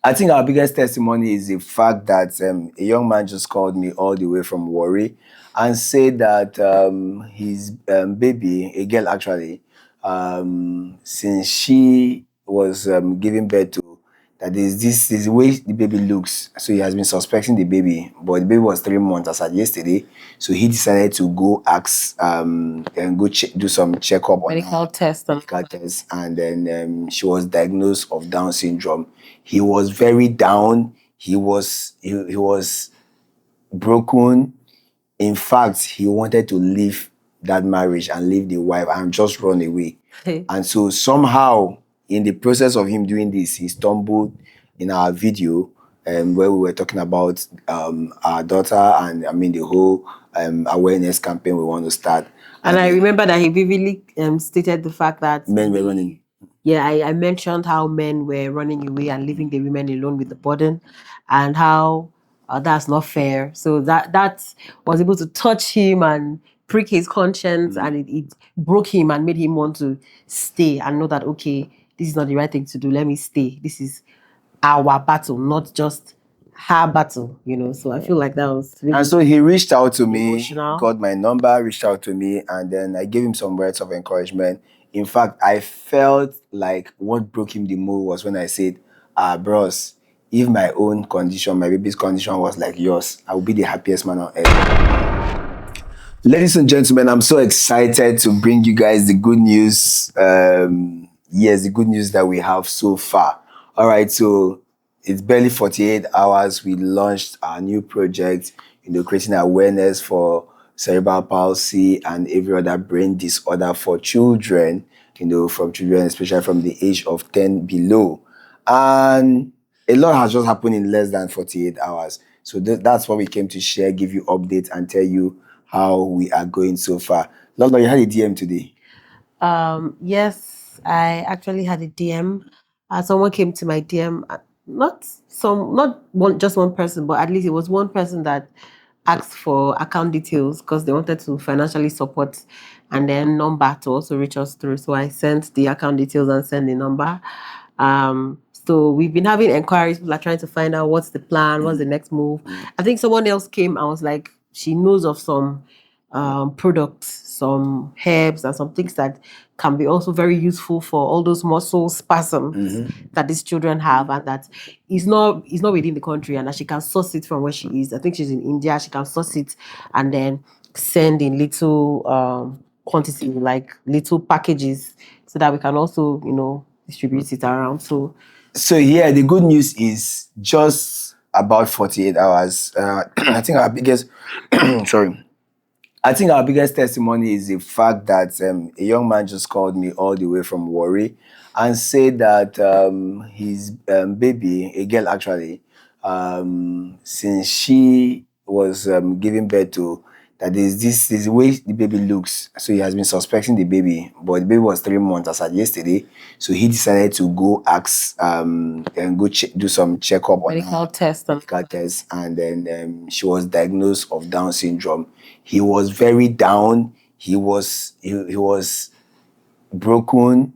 I think our biggest testimony is the fact that a young man just called me all the way from Warri and said that his baby, a girl actually, since she was giving birth to, that is the way the baby looks. So he has been suspecting the baby, but the baby was 3 months as at yesterday. So he decided to go ask and go do some checkup on Medical test. medical test, and then she was diagnosed of Down syndrome. He was very down. He was broken. In fact, he wanted to leave that marriage and leave the wife and just run away. And so somehow, in the process of him doing this, he stumbled in our video where we were talking about our daughter and the whole awareness campaign we want to start. And I remember that he vividly stated the fact that Men were running. Yeah, I mentioned how men were running away and leaving the women alone with the burden, and how that's not fair. So that was able to touch him and prick his conscience, and it broke him and made him want to stay and know that, okay, this is not the right thing to do. Let me stay. This is our battle, not just her battle. So I feel like that was really And so he reached out to me, emotional. got my number, reached out to me, and then I gave him some words of encouragement. In fact, I felt like what broke him the mood was when I said, bros, if my own condition, my baby's condition was like yours, I would be the happiest man on earth. Ladies and gentlemen, I'm so excited to bring you guys the good news. Yes, the good news that we have so far. All right, so it's barely 48 hours. We launched our new project, creating awareness for cerebral palsy and every other brain disorder for children, from children, especially from the age of 10 below. And a lot has just happened in less than 48 hours. So that's what we came to share, give you updates, and tell you how we are going so far. Lolo, you had a DM today. Yes, I actually had a DM. Someone came to my DM. Not just one person, but at least it was one person that asked for account details because they wanted to financially support, and then number to also reach us through. So I sent the account details and sent the number. So we've been having inquiries. People are trying to find out what's the plan, what's the next move. I think someone else came and was like, she knows of some products, some herbs, and some things that can be also very useful for all those muscle spasms that these children have, and that is not within the country, and that she can source it from where she is. I think she's in India. She can source it and then send in little quantity, like little packages, so that we can also distribute it around. So yeah, the good news is just about 48 hours. I think our biggest I think our biggest testimony is the fact that a young man just called me all the way from Warri and said that his baby, a girl actually, since she was giving birth to, that is the way the baby looks. So he has been suspecting the baby, but the baby was 3 months as at yesterday. So he decided to go ask and go do some checkup on medical test, and then she was diagnosed of Down syndrome. He was very down. He was broken.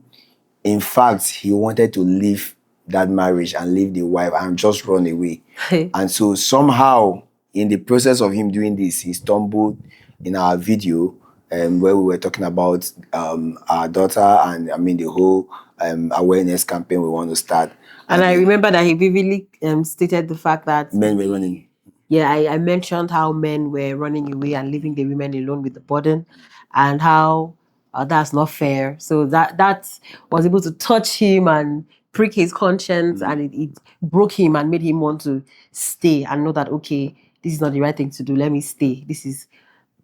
In fact, he wanted to leave that marriage and leave the wife and just run away. And so somehow, in the process of him doing this, he stumbled in our video where we were talking about our daughter and the whole awareness campaign we want to start. And I remember that he vividly stated the fact that men were running. Yeah, I mentioned how men were running away and leaving the women alone with the burden, and how that's not fair. So that was able to touch him and prick his conscience, and it broke him and made him want to stay and know that, okay, this is not the right thing to do. Let me stay. This is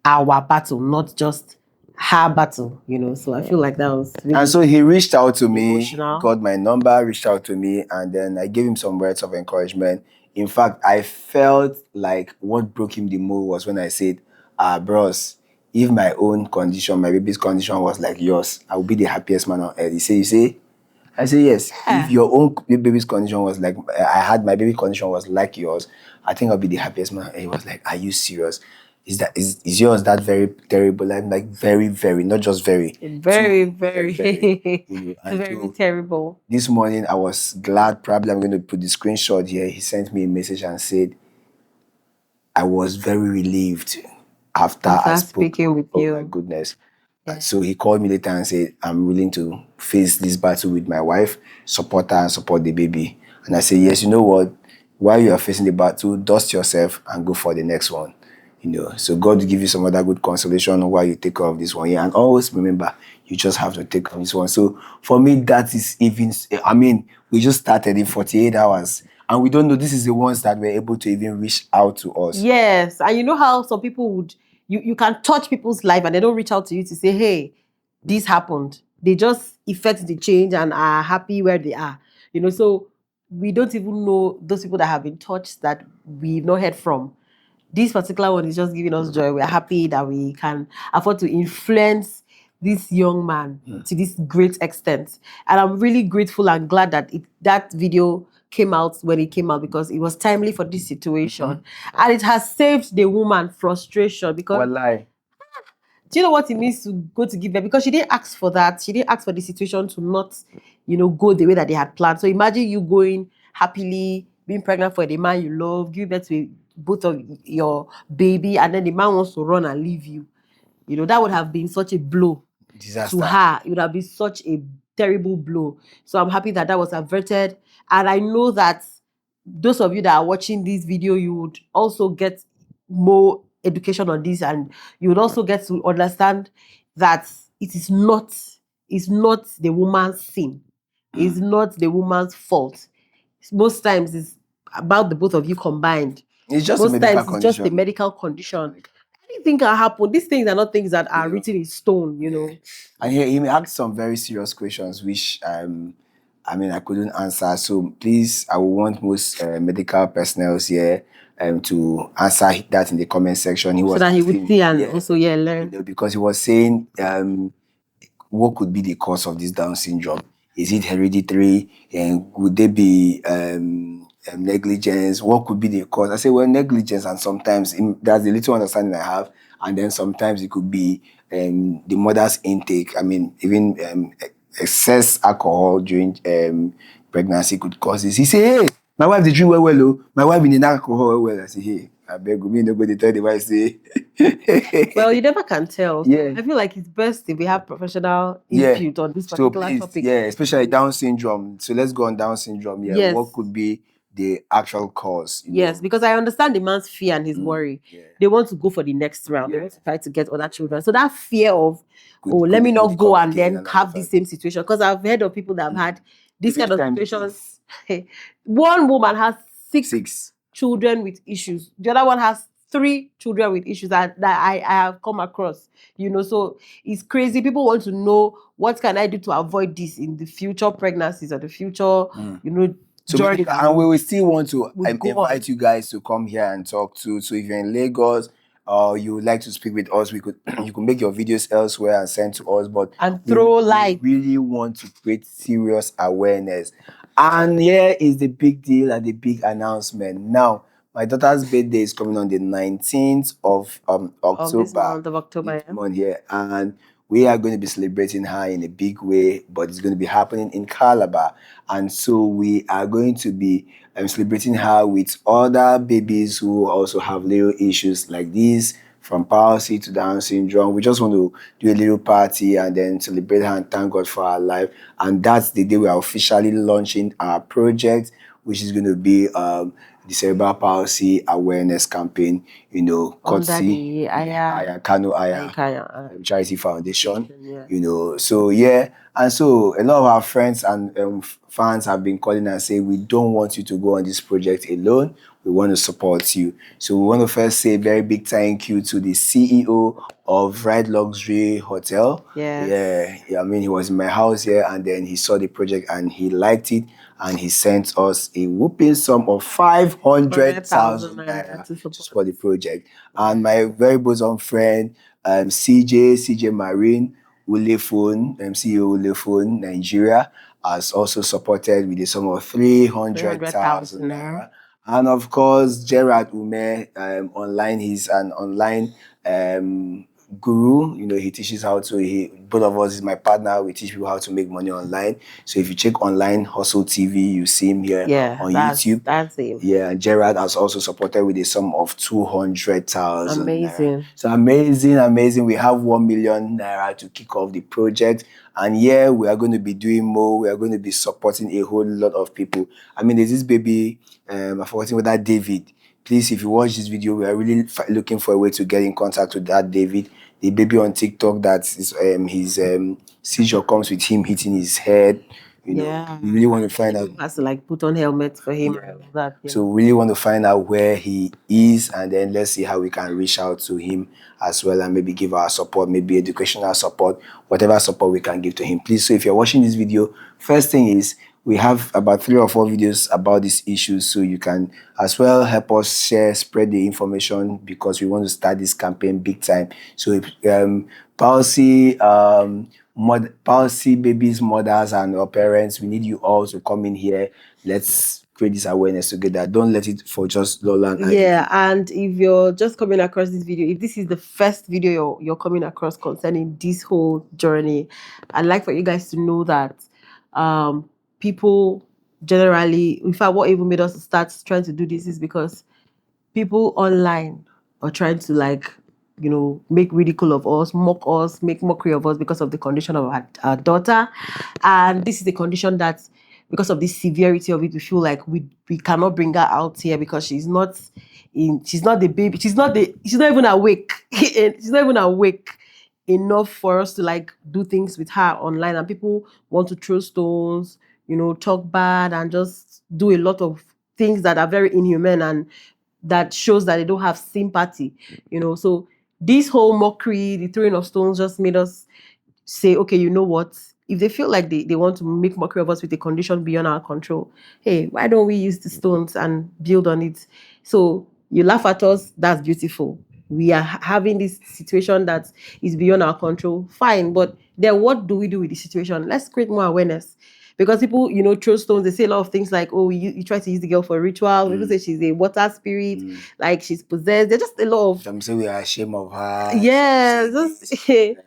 our battle, not just her battle. So I feel like that was really And so he reached out to me, emotional. got my number, reached out to me, and then I gave him some words of encouragement. In fact, I felt like what broke him the mood was when I said, bros, if my own condition, my baby's condition was like yours, I would be the happiest man on earth. He said, you say? I say, yes. Yeah. If your own baby's condition was like, my baby condition was like yours, I think I'll be the happiest man. He was like, are you serious? is yours that very terrible? I'm like very, very, not just very, Very, too very, very, very, you know. And very so terrible. this morning I was glad. Probably I'm going to put the screenshot here. He sent me a message and said, I was very relieved after I After spoke. speaking with Oh my you. goodness. Yeah. So he called me later and said, I'm willing to face this battle with my wife, support her and support the baby. And I said, yes, you know what? While you are facing the battle, dust yourself and go for the next one. You know, so God will give you some other good consolation while you take care of this one. Yeah, and always remember, you just have to take care of this one. So for me, that is even, I mean, we just started in 48 hours and we don't know this is the ones that were able to even reach out to us. Yes, and you know how some people would you can touch people's life and they don't reach out to you to say, hey, this happened. They just effect the change and are happy where they are. So we don't even know those people that have been touched that we've not heard from. This particular one is just giving us joy. We're happy that we can afford to influence this young man to this great extent. And I'm really grateful and glad that that video came out when it came out because it was timely for this situation. And it has saved the woman frustration because Wallahi. do you know what it means to go to give birth? Because she didn't ask for that. She didn't ask for the situation to not, go the way that they had planned. So imagine you going happily, being pregnant for the man you love, give birth to both of your baby, and then the man wants to run and leave you. That would have been such a blow to Disaster. her. It would have been such a terrible blow. So I'm happy that that was averted. And I know that those of you that are watching this video, you would also get more education on this, and you would also get to understand that it's not the woman's sin. It's not the woman's fault. Most times it's about the both of you combined. It's just a Most medical times it's just a condition. medical condition. Anything can happen. These things are not things that are written in stone. And he asked some very serious questions, which I mean, I couldn't answer. So please, I would want most medical personnel here to answer that in the comment section. He So was that he would asking, see and yeah, also learn. because he was saying what could be the cause of this Down syndrome? Is it hereditary? And would there be negligence? What could be the cause? I say, well, negligence, and sometimes that's the little understanding I have, and then sometimes it could be the mother's intake. I mean, even excess alcohol during pregnancy could cause this. He say, hey, my wife dey drink well, oh. My wife in the alcohol well. I say, hey, I beg you, me nobody tell the wife say. Well, you never can tell. So Yeah. I feel like it's best if we have professional Yeah. input on this So particular please, topic. yeah, especially Down syndrome. So let's go on Down syndrome. Yeah, Yes. what could be the actual cause? Yes, because I understand the man's fear and his worry. Yeah. They want to go for the next round. They Yeah. want to try to get other children. So that fear of, Could let me not go and complicate then and all have of the that. same situation. Because I've heard of people that have had this Which kind of time situations. One woman has six Six. children with issues. The other one has 3 children with issues that I have come across. So it's crazy. People want to know what can I do to avoid this in the future pregnancies or the future, So journey. and we will still want to would go invite on. you guys to come here and talk too. So if you're in Lagos or you would like to speak with us, we could you can make your videos elsewhere and send to us. But And throw light. we really want to create serious awareness. And here is the big deal and the big announcement. Now, my daughter's birthday is coming on the 19th of October. Of this month of October. This Yeah. month here. And we are going to be celebrating her in a big way, but it's going to be happening in Calabar. And so we are going to be celebrating her with other babies who also have little issues like this, from palsy to Down syndrome. We just want to do a little party and then celebrate her and thank God for her life. And that's the day we are officially launching our project, which is going to be the cerebral palsy awareness campaign, Under courtesy the Aya Kano Aya Kaya. Charity Foundation. Yeah. So yeah, and so a lot of our friends and fans have been calling and saying, we don't want you to go on this project alone. We want to support you. So we want to first say a very big thank you to the CEO of Ride Luxury Hotel. Yes. Yeah. I mean, he was in my house here and then he saw the project and he liked it and he sent us a whooping sum of 500,000 naira to support the project. And my very bosom friend, CJ Marine, Ulefone, CEO Ulefone, Nigeria, has also supported with a sum of 300,000 naira. And of course, Gerard Ume, online, he's an online um, guru. You know, he teaches how to, both of us is my partner. We teach people how to make money online. So if you check online Hustle TV, you see him here Yeah, on YouTube. that's him. Yeah, and Gerard has also supported with a sum of 200,000 naira. Amazing. So amazing, amazing. We have 1 million naira to kick off the project. And yeah, we are going to be doing more. We are going to be supporting a whole lot of people. I mean, there's this baby, I'm forgetting with that David. Please, if you watch this video, we are really looking for a way to get in contact with that David, the baby on TikTok that is his seizure comes with him hitting his head. You know, Yeah. we really want to find out. Has to like put on helmets for him and all that. Yeah. So we really want to find out where he is, and then let's see how we can reach out to him as well, and maybe give our support, maybe educational support, whatever support we can give to him. Please, so if you're watching this video, first thing is we have about 3 or 4 videos about these issues, so you can as well help us share, spread the information, because we want to start this campaign big time. So if palsy palsy babies, mothers, and our parents, we need you all to come in here. Let's create this awareness together. Don't let it for just Lola and I. Yeah, and if you're just coming across this video, if this is the first video you're coming across concerning this whole journey, I'd like for you guys to know that people generally, in fact, what even made us start trying to do this is because people online are trying to like, make ridicule of us, mock us, make mockery of us because of the condition of our daughter. And this is a condition that, because of the severity of it, we feel like we cannot bring her out here because she's not the baby, she's not even awake. She's not even awake enough for us to like do things with her online, and people want to throw stones, talk bad, and just do a lot of things that are very inhumane and that shows that they don't have sympathy. So this whole mockery, the throwing of stones, just made us say, okay, you know what? If they feel like they want to make mockery of us with a condition beyond our control, hey, why don't we use the stones and build on it? So you laugh at us, that's beautiful. We are having this situation that is beyond our control, fine. But then what do we do with the situation? Let's create more awareness. Because people, throw stones, they say a lot of things like, oh, you try to use the girl for a ritual. People say she's a water spirit, like she's possessed. There's just a lot of. Some say we are ashamed of her. Yeah,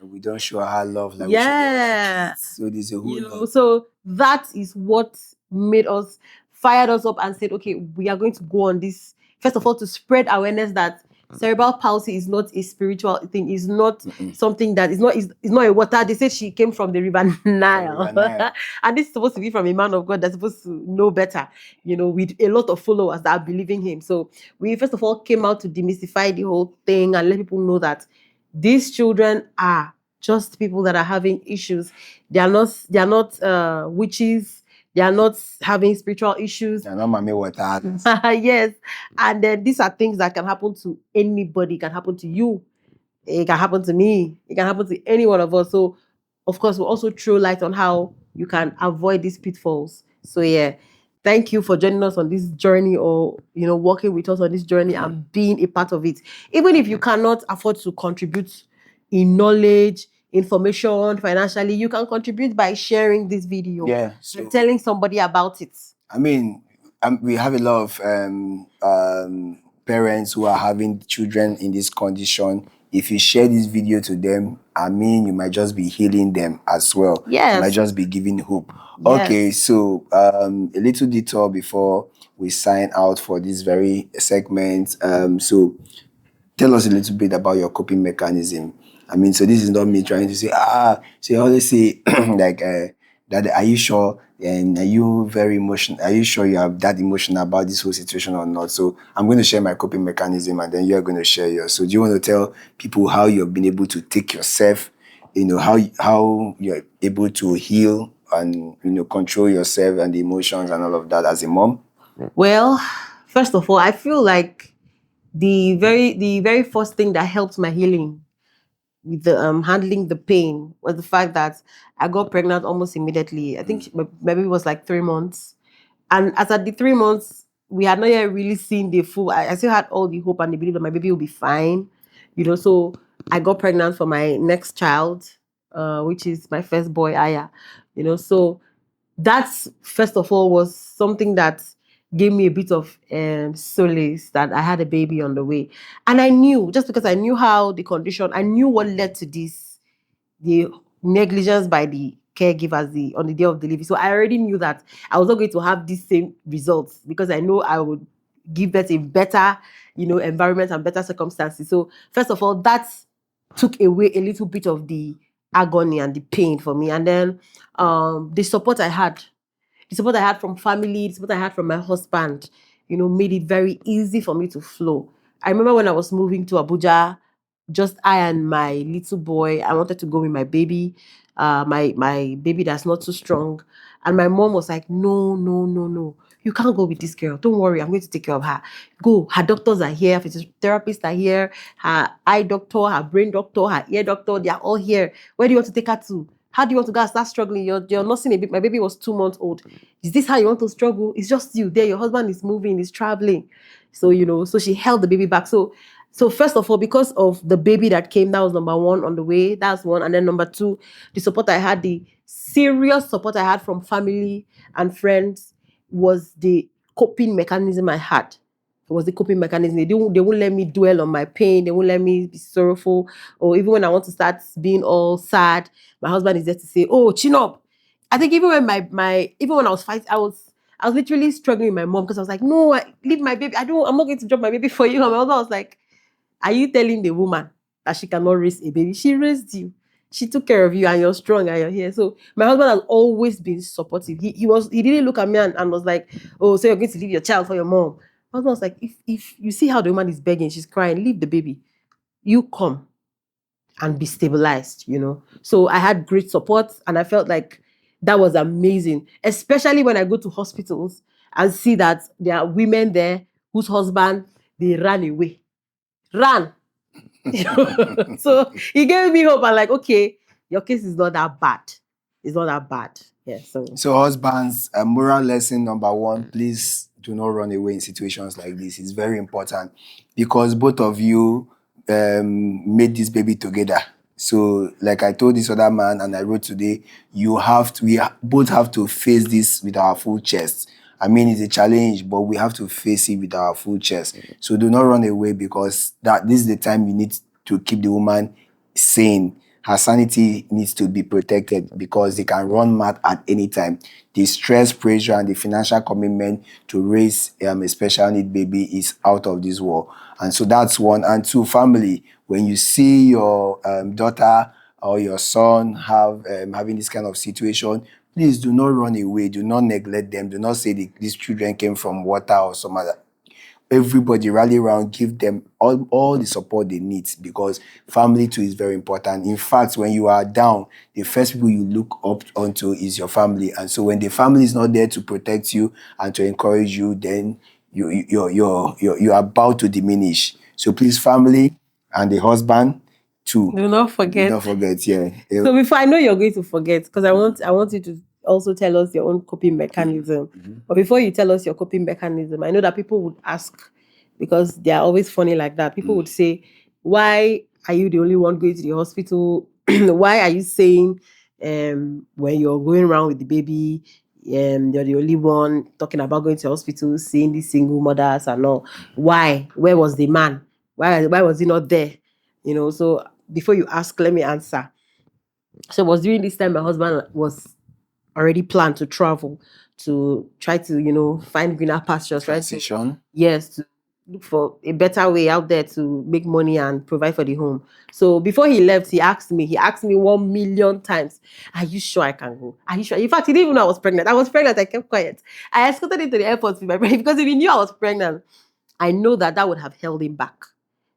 we don't show her love like yeah. we should. So there's a whole lot. So that is what made us, fired us up and said, okay, we are going to go on this. First of all, to spread awareness that cerebral palsy is not a spiritual thing. It's not something that is not a water. They said she came from the river Nile. And this is supposed to be from a man of God that's supposed to know better, with a lot of followers that are believing him. So we first of all came out to demystify the whole thing and let people know that these children are just people that are having issues. They are not witches. They are not having spiritual issues. They're not mommy water. Yes. And then these are things that can happen to anybody. It can happen to you. It can happen to me. It can happen to any one of us. So, of course, we'll also throw light on how you can avoid these pitfalls. So, yeah. Thank you for joining us on this journey, or working with us on this journey and being a part of it. Even if you cannot afford to contribute in knowledge, information, financially, you can contribute by sharing this video. Yeah. And telling somebody about it. I mean, we have a lot of parents who are having children in this condition. If you share this video to them, I mean, you might just be healing them as well. Yes. You might just be giving hope. Yes. Okay, so a little detour before we sign out for this very segment. So tell us a little bit about your coping mechanism. I mean, so this is not me trying to say, so you always say, like, that, are you sure? And are you very emotional? Are you sure you are that emotional about this whole situation or not? So I'm going to share my coping mechanism, and then you're going to share yours. So do you want to tell people how you've been able to take yourself, how you're able to heal and, control yourself and the emotions and all of that as a mom? Well, first of all, I feel like the very first thing that helped my healing with the handling the pain was the fact that I got pregnant almost immediately. I think maybe it was like 3 months. And as at the 3 months, we had not yet really seen the full. I still had all the hope and the belief that my baby will be fine. So I got pregnant for my next child, which is my first boy, Aya. So that's, first of all, was something that gave me a bit of solace that I had a baby on the way. And I knew, just because I knew how the condition, I knew what led to this, the negligence by the caregivers on the day of delivery. So I already knew that I was not going to have these same results, because I know I would give birth in better, environment and better circumstances. So first of all, that took away a little bit of the agony and the pain for me. And then the support I had, from family, the support I had from my husband, made it very easy for me to flow. I remember when I was moving to Abuja, just I and my little boy. I wanted to go with my baby, my baby that's not too strong. And my mom was like, no, no, no, no. You can't go with this girl. Don't worry, I'm going to take care of her. Go. Her doctors are here, physiotherapists are here, her eye doctor, her brain doctor, her ear doctor, they are all here. Where do you want to take her to? How do you want to go and start struggling? You're nursing a baby. My baby was 2 months old. Is this how you want to struggle? It's just you there. Your husband is moving, he's traveling. So, so she held the baby back. So first of all, because of the baby that came, that was number one on the way. That's one. And then number two, the support I had, the serious support I had from family and friends, was the coping mechanism I had. It was the coping mechanism. They won't let me dwell on my pain. They won't let me be sorrowful. Or even when I want to start being all sad, my husband is there to say, "Oh, chin up." I think even when even when I was fighting, I was literally struggling with my mom, because I was like, "No, leave my baby. I'm not going to drop my baby for you." And my husband was like, "Are you telling the woman that she cannot raise a baby? She raised you. She took care of you, and you're strong and you're here." So my husband has always been supportive. He didn't look at me and was like, "Oh, so you're going to leave your child for your mom." My husband was like, if you see how the woman is begging, she's crying, leave the baby. You come and be stabilized. So I had great support, and I felt like that was amazing, especially when I go to hospitals and see that there are women there whose husband, they ran away. Ran. So he gave me hope. I'm like, okay, your case is not that bad. It's not that bad. Yeah. So, husbands, moral lesson number one: please do not run away in situations like this. It's very important, because both of you made this baby together. So, like I told this other man, and I wrote today, both have to face this with our full chest. I mean, it's a challenge, but we have to face it with our full chest. So do not run away, because this is the time you need to keep the woman sane. Her sanity needs to be protected, because they can run mad at any time. The stress, pressure, and the financial commitment to raise a special need baby is out of this world. And so that's one. And two, family. When you see your daughter or your son having this kind of situation, please do not run away. Do not neglect them. Do not say these children came from water or some other. Everybody rally around, give them all the support they need, because family too is very important. In fact, when you are down, the first people you look up onto is your family. And so when the family is not there to protect you and to encourage you, then you're about to diminish. So please, family and the husband too, Do not do forget. not forget. Yeah. So before, I know you're going to forget, because I want you to also tell us your own coping mechanism. But before you tell us your coping mechanism, I know that people would ask, because they are always funny like that. People would say, "Why are you the only one going to the hospital? Why are you saying when you're going around with the baby, you're the only one talking about going to hospital, seeing these single mothers and all? Why? Where was the man? Why was he not there?" So before you ask, let me answer. So it was during this time my husband was already planned to travel, to try to, find greener pastures, right? Transition. Yes, to look for a better way out there to make money and provide for the home. So before he left, he asked me 1 million times, "Are you sure I can go? Are you sure?" In fact, he didn't even know I was pregnant. I kept quiet. I escorted him to the airport with my friend, because if he knew I was pregnant, I know that would have held him back,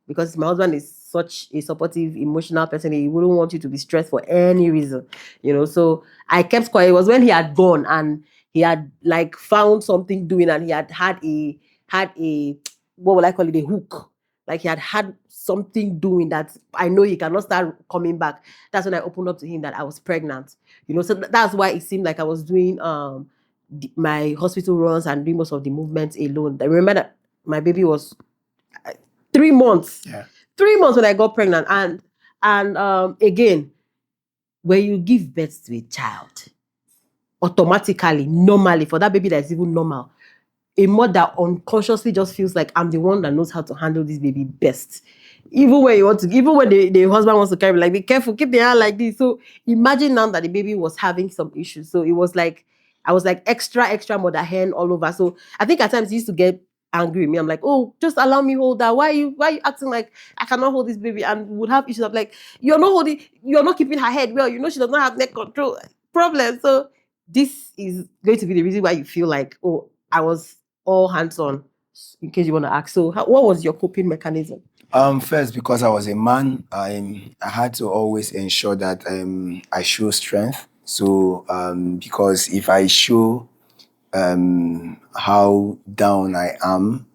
because my husband is such a supportive, emotional person. He wouldn't want you to be stressed for any reason. So I kept quiet. It was when he had gone, and he had like found something doing, and he had a what would I call it, a hook. Like he had something doing that I know he cannot start coming back. That's when I opened up to him that I was pregnant. So that's why it seemed like I was doing my hospital runs and doing most of the movements alone. I remember that my baby was 3 months. Yeah. 3 months when I got pregnant. And again, when you give birth to a child, automatically, normally, for that baby that is even normal, a mother unconsciously just feels like I'm the one that knows how to handle this baby best. Even when the husband wants to carry, like, be careful, keep the hand like this. So imagine now that the baby was having some issues. So it was like I was like extra mother hen all over. So I think at times he used to get angry with me. I'm like, oh, just allow me hold that. Why are you acting like I cannot hold this baby? And would have issues. I'm like, you're not keeping her head well. You know she does not have neck control problem. So this is going to be the reason why you feel like, oh, I was all hands on. In case you want to ask, so what was your coping mechanism? First, because I was a man, I had to always ensure that I show strength. So because if I show how down I am,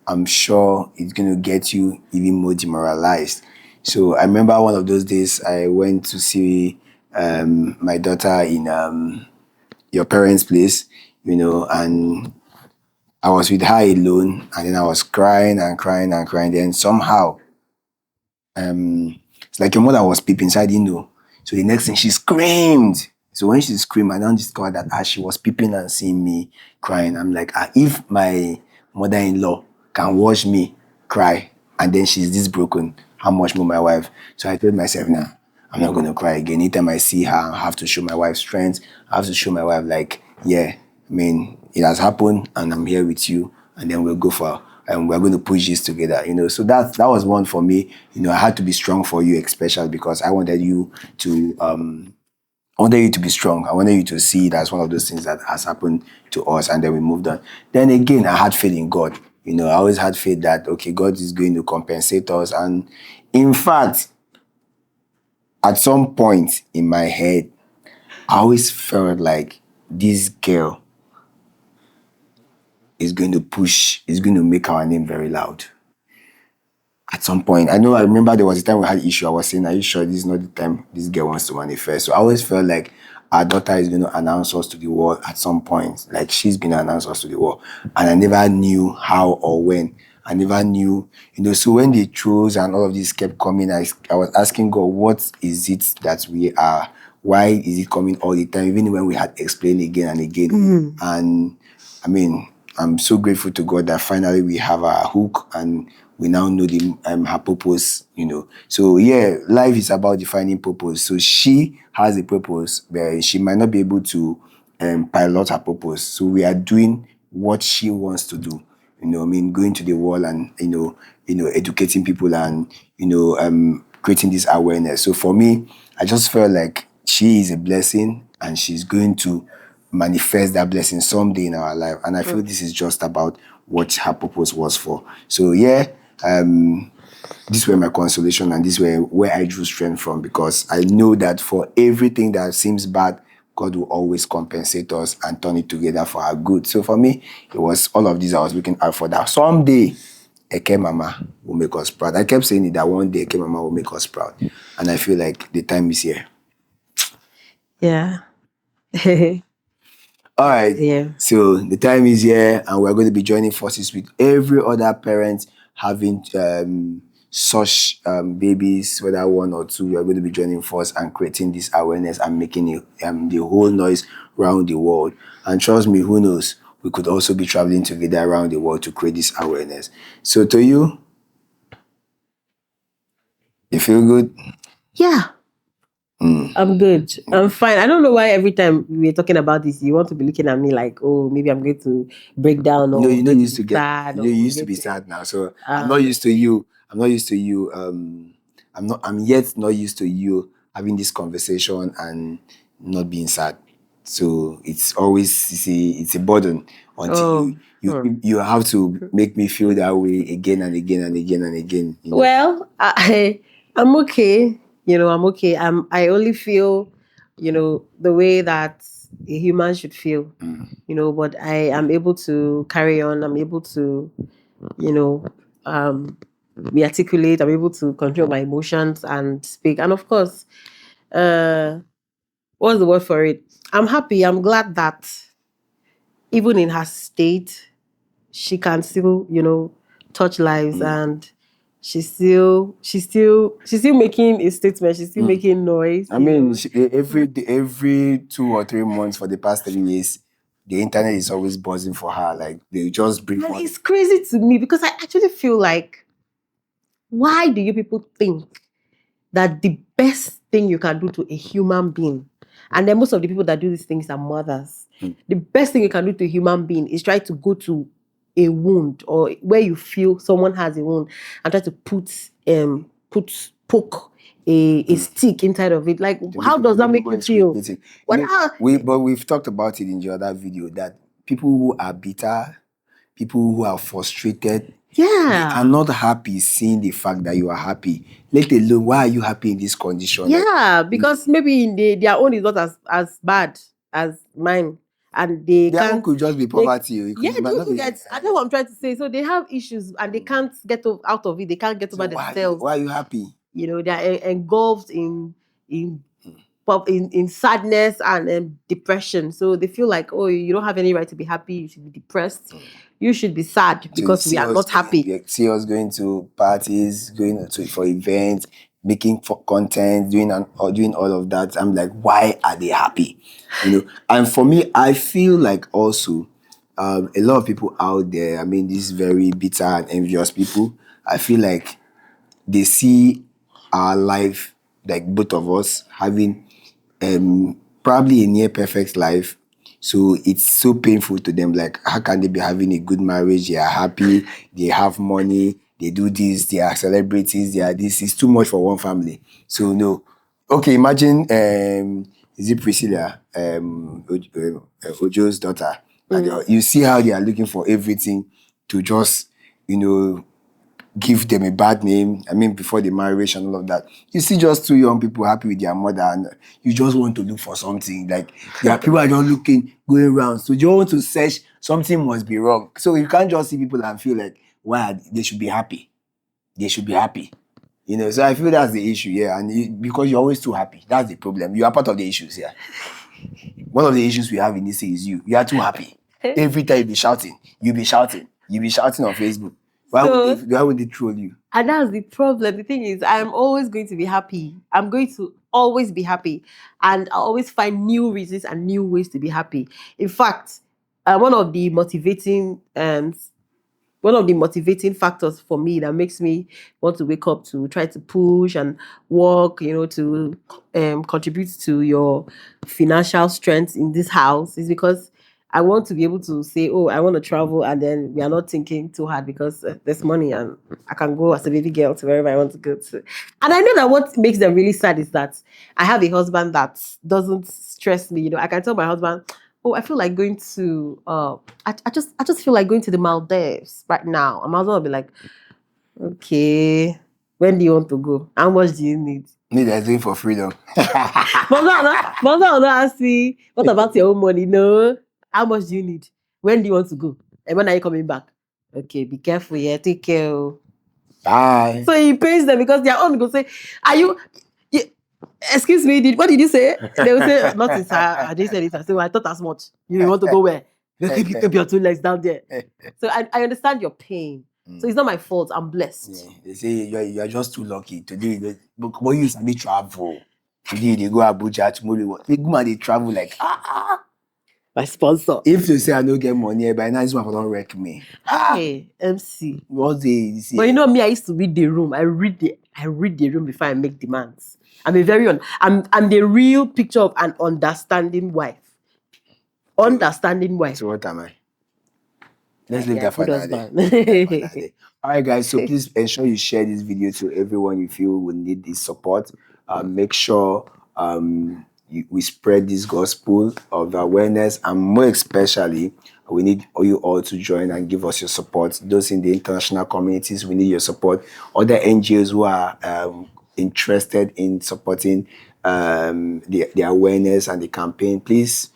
I'm sure it's going to get you even more demoralized. So I remember one of those days I went to see my daughter in your parents' place, and I was with her alone, and then I was crying and crying and crying. Then somehow, it's like your mother was peeping, so I didn't know. So the next thing, she screamed. So when she screamed, I now discovered that as she was peeping and seeing me crying, I'm like, if my mother-in-law can watch me cry, and then she's this broken, how much more my wife? So I told myself, nah, I'm not going to cry again. Anytime I see her, I have to show my wife strength. I have to show my wife, like, yeah, I mean, it has happened, and I'm here with you, and then we'll go for, and we're going to push this together, So that was one for me. I had to be strong for you, especially because I wanted you to be strong. I wanted you to see it as one of those things that has happened to us, and then we moved on. Then again, I had faith in God. I always had faith that, okay, God is going to compensate us. And in fact, at some point in my head, I always felt like this girl is going to make our name very loud. At some point, I remember there was a time we had issue. I was saying, are you sure this is not the time this girl wants to manifest? So I always felt like our daughter is going to announce us to the world at some point. Like she's going to announce us to the world. And I never knew how or when. I never knew, so when the trolls and all of this kept coming, I was asking God, what is it that we are? Why is it coming all the time? Even when we had explained again and again. And I mean, I'm so grateful to God that finally we have our hook and we now know her purpose. So yeah, life is about defining purpose. So she has a purpose, but she might not be able to pilot her purpose. So we are doing what she wants to do. Going to the world and educating people and creating this awareness. So for me, I just felt like she is a blessing and she's going to manifest that blessing someday in our life. And I feel this is just about what her purpose was for. So yeah, this were my consolation and this were where I drew strength from, because I know that for everything that seems bad, God will always compensate us and turn it together for our good. So for me, it was all of these I was looking out for, that someday Eke Mama will make us proud. I kept saying it, that one day Eke Mama will make us proud. And I feel like the time is here. Yeah. All right. Yeah. So the time is here, and we're going to be joining forces with every other parent having such babies, whether one or two. We are going to be joining force and creating this awareness and making it, the whole noise around the world. And trust me, who knows? We could also be traveling together around the world to create this awareness. So to you feel good? Yeah. I'm good. I'm fine. I don't know why every time we're talking about this, you want to be looking at me like, oh, maybe I'm going to break down, or You used to get sad, you used to be sad now. So I'm not used to you. I'm not used to you. I'm yet not used to you having this conversation and not being sad. So it's always it's a burden until you have to make me feel that way again and again and again and again. Well, I'm okay. I'm okay. I only feel, the way that a human should feel. But I am able to carry on. I'm able to, you know, um, be articulate. I'm able to control my emotions and speak. And of course, uh, what's the word for it? I'm happy. I'm glad that even in her state, she can still, touch lives, and she's still making a statement. She's still making noise. I mean, every 2 or 3 months for the past 3 years, the internet is always buzzing for her. Like they just bring And on. it's crazy to me because I actually feel like, why do you people think that the best thing you can do to a human being, and then most of the people that do these things are mothers, the best thing you can do to a human being is try to go to a wound or where you feel someone has a wound and try to poke a stick inside of it. Like, how does that make you feel? But we've talked about it in the other video that people who are bitter, people who are frustrated, they are not happy seeing the fact that you are happy. Let alone, why are you happy in this condition? Yeah, because maybe in their own is not as bad as mine, and their own could just be poverty. I know what I'm trying to say. So they have issues and they can't get out of it. They can't get over themselves. Why are you happy? You know, they're engulfed in sadness and depression. So they feel like, oh, you don't have any right to be happy. You should be depressed. You should be sad because we are not happy. See us going to parties, going for events, making for content, doing all of that. I'm like, why are they happy? You know. And for me, I feel like also a lot of people out there, I mean, these very bitter and envious people, I feel like they see our life, like both of us, having probably a near perfect life. So it's so painful to them. Like, how can they be having a good marriage? They are happy, they have money, they do this, they are celebrities, they are this. It's too much for one family. So no. Okay, imagine is it Priscilla, Ojo's daughter? And you see how they are looking for everything to just, give them a bad name. I mean, before the marriage and all of that. You see just two young people happy with their mother and you just want to look for something. Like, people are just looking, going around. So you want to search, something must be wrong. So you can't just see people and feel like, they should be happy. They should be happy. So I feel that's the issue, yeah. And because you're always too happy. That's the problem. You are part of the issues, yeah. One of the issues we have in this is you. You are too happy. Every time you be shouting on Facebook. Why would they troll you? And that's the problem. The thing is, I'm always going to be happy. I'm going to always be happy. And I always find new reasons and new ways to be happy. In fact, one of the motivating factors for me that makes me want to wake up to try to push and work, to contribute to your financial strength in this house is because I want to be able to say, oh, I want to travel, and then we are not thinking too hard because there's money and I can go as a baby girl to wherever I want to go to. And I know that what makes them really sad is that I have a husband that doesn't stress me. I can tell my husband, oh, I feel like going to I just feel like going to the Maldives right now. And my husband will be like, okay, when do you want to go? How much do you need? Me, that's doing for freedom. Mother will not ask me, what about your own money? No. How much do you need? When do you want to go? And when are you coming back? Okay, be careful, yeah. Take care. Bye. So he pays them because their own go say, are you excuse me, what did you say? They will say, nothing, sir. I didn't say it. I said, well, I thought as much. You want to go where? Keep your two legs down there. So I understand your pain. So it's not my fault. I'm blessed. Yeah. They say you are just too lucky. Today, but you used to travel. Today they go Abuja, tomorrow they travel like my sponsor. If you say I don't get money, by now this one don't wreck me. Hey, MC. What they say? But me, I used to read the room. I read the room before I make demands. I'm I'm the real picture of an understanding wife. Understanding wife. So what am I? Let's leave that for another day. All right, guys. So please ensure you share this video to everyone you feel will need this support. Make sure we spread this gospel of awareness, and more especially, we need you all to join and give us your support. Those in the international communities, we need your support. Other NGOs who are interested in supporting the awareness and the campaign, please.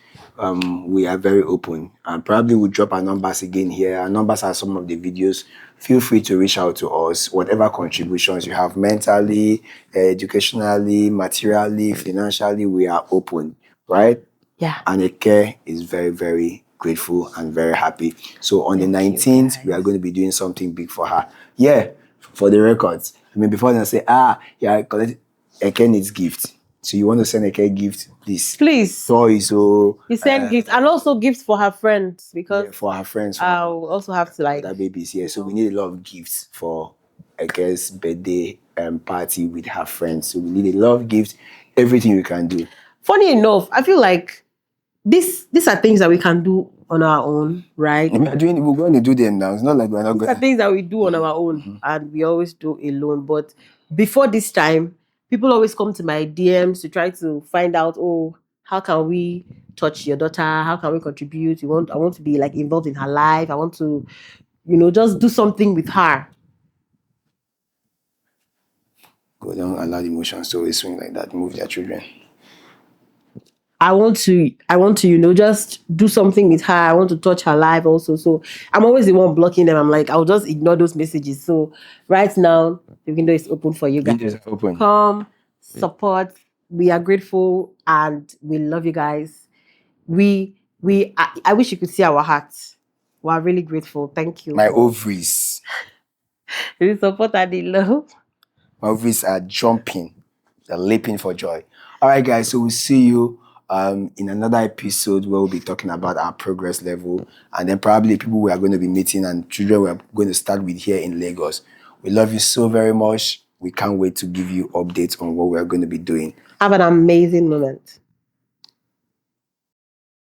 We are very open, and probably we'll drop our numbers again here. Our numbers are some of the videos. Feel free to reach out to us, whatever contributions you have, mentally, educationally, materially, financially, we are open, right? Yeah. And Eke is very, very grateful and very happy. So on the 19th, we are going to be doing something big for her. Yeah, for the records. I mean, before they say, Eke needs gifts. So you want to send a care gift, please. Please. Toys or You send gifts and also gifts for her friends because for her friends. I'll also have to like Other babies, yeah. So we need a lot of gifts for Eke's birthday party with her friends. So we need a lot of gifts, everything we can do. Funny enough, I feel like these are things that we can do on our own, right? We're going to do them now. It's not like we're not These going are things that we do on our own and we always do alone. But before this time, people always come to my DMs to try to find out, oh, how can we touch your daughter? How can we contribute? I want to be like involved in her life. I want to, just do something with her. go down, allow the emotions to always swing like that, move their children. I want to, just do something with her. I want to touch her life also. So I'm always the one blocking them. I'm like, I'll just ignore those messages. So right now, the window is open for you guys. Windows are open. Come, support. We are grateful and we love you guys. I wish you could see our hearts. We are really grateful. Thank you. My ovaries. The support and the love. My ovaries are jumping. They're leaping for joy. All right, guys. So we'll see you in another episode where we'll be talking about our progress level and then probably people we are going to be meeting and children we are going to start with here in Lagos. We love you so very much. We can't wait to give you updates on what we are going to be doing. Have an amazing moment.